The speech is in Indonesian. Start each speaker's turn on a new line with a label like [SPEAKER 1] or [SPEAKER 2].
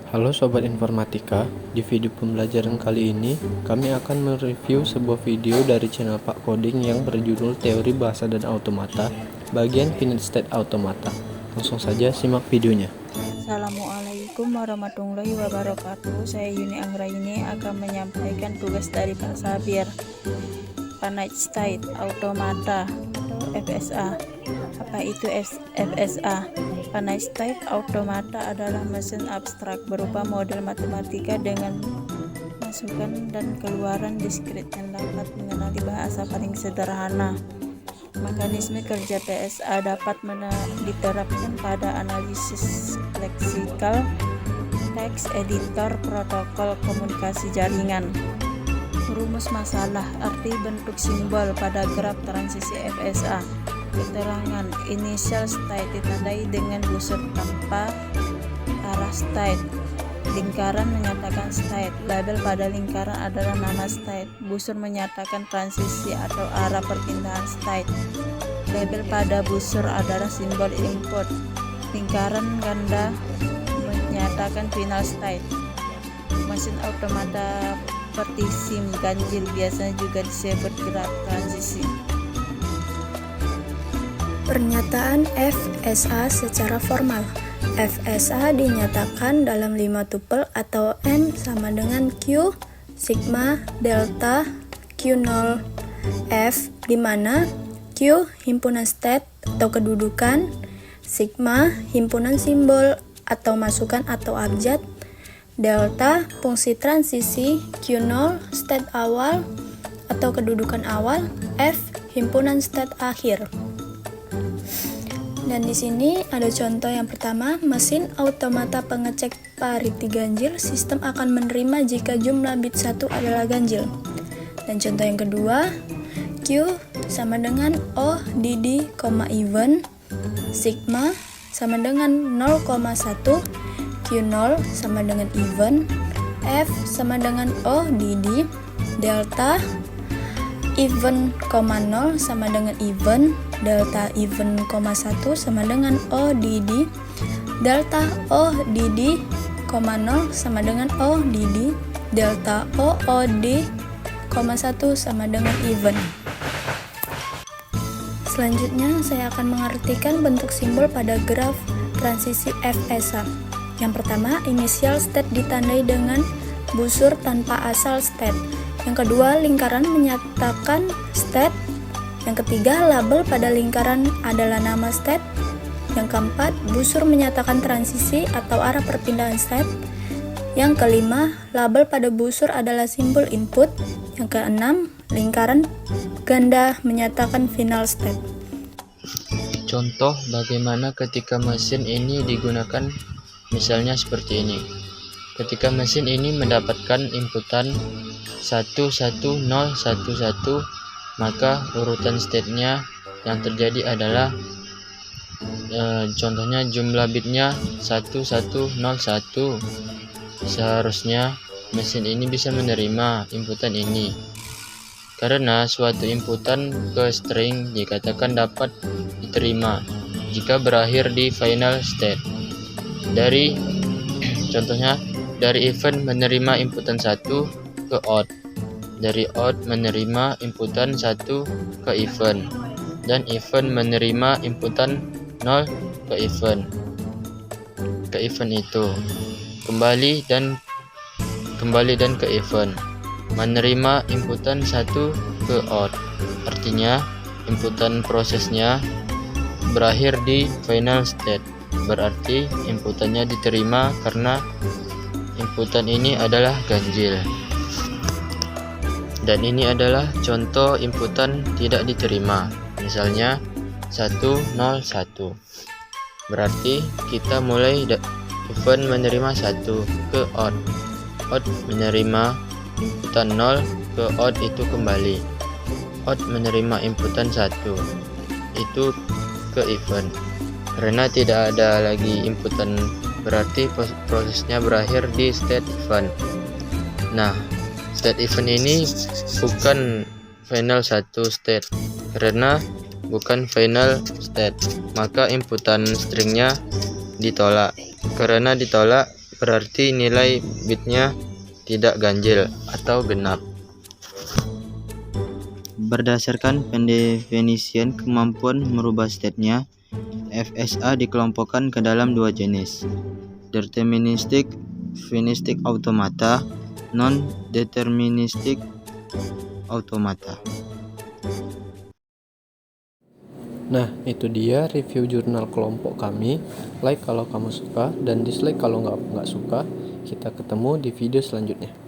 [SPEAKER 1] Halo Sobat Informatika, di video pembelajaran kali ini kami akan mereview sebuah video dari channel Pak Coding yang berjudul Teori Bahasa dan Automata, bagian Finite State Automata. Langsung saja simak videonya.
[SPEAKER 2] Assalamualaikum warahmatullahi wabarakatuh. Saya Yuni Anggraini akan menyampaikan tugas dari Pak Sabir. Finite State Automata atau FSA. Apa itu FSA? Finite State Automata adalah mesin abstrak berupa model matematika dengan masukan dan keluaran diskrit yang dapat mengenali bahasa paling sederhana. Mekanisme kerja PSA dapat diterapkan pada analisis leksikal, teks editor, protokol komunikasi jaringan. Rumus masalah, arti bentuk simbol pada graf transisi FSA. Keterangan, initial state ditandai dengan busur tanpa arah state. Lingkaran menyatakan state. Label pada lingkaran adalah nama state. Busur menyatakan transisi atau arah perpindahan state. Label pada busur adalah simbol input. Lingkaran ganda menyatakan final state. Mesin automata seperti SIM ganjil biasanya juga disebut graf transisi.
[SPEAKER 3] Pernyataan FSA secara formal. FSA dinyatakan dalam 5 tupel atau N sama dengan Q, sigma, delta, Q0, F, di mana Q himpunan state atau kedudukan, sigma himpunan simbol atau masukan atau abjad, delta fungsi transisi, Q0 state awal atau kedudukan awal, F himpunan state akhir. Dan di sini ada contoh yang pertama, mesin automata pengecek pariti ganjil, sistem akan menerima jika jumlah bit 1 adalah ganjil. Dan contoh yang kedua, Q sama dengan O dd, even, sigma sama dengan 0,1, Q0 sama dengan even, F sama dengan O dd, delta even, 0 sama dengan even, delta even, 1 sama dengan O dd, delta O dd, 0 sama dengan O dd, delta O d, 1 sama dengan even. Selanjutnya saya akan mengartikan bentuk simbol pada graf transisi FSA. Yang pertama, initial state ditandai dengan busur tanpa asal state. Yang kedua, lingkaran menyatakan state. Yang ketiga, label pada lingkaran adalah nama state. Yang keempat, busur menyatakan transisi atau arah perpindahan state. Yang kelima, label pada busur adalah simbol input. Yang keenam, lingkaran ganda menyatakan final state.
[SPEAKER 4] Contoh bagaimana ketika mesin ini digunakan, misalnya seperti ini. Ketika mesin ini mendapatkan inputan 11011, maka urutan state-nya yang terjadi adalah contohnya jumlah bitnya 1101. Seharusnya mesin ini bisa menerima inputan ini, karena suatu inputan ke string dikatakan dapat diterima jika berakhir di final state. Contohnya dari event menerima inputan 1 ke odd, dari odd menerima inputan 1 ke even, dan even menerima inputan 0 ke even. Ke even itu kembali dan ke even, menerima inputan 1 ke odd, artinya inputan prosesnya berakhir di final state, berarti inputannya diterima karena inputan ini adalah ganjil. Dan ini adalah contoh inputan tidak diterima, misalnya 101. Berarti kita mulai even menerima 1 ke odd, odd menerima inputan 0 ke odd itu kembali, odd menerima inputan 1 itu ke even. Karena tidak ada lagi inputan, berarti prosesnya berakhir di state even. Nah, state even ini bukan final satu state, karena bukan final state, maka inputan stringnya ditolak. Karena ditolak, berarti nilai bitnya tidak ganjil atau genap. Berdasarkan pendefinisian kemampuan merubah state-nya, FSA dikelompokkan ke dalam dua jenis, deterministic finistic automata, non-deterministic automata.
[SPEAKER 1] Nah, itu dia review jurnal kelompok kami. Like kalau kamu suka dan dislike kalau nggak suka. Kita ketemu di video selanjutnya.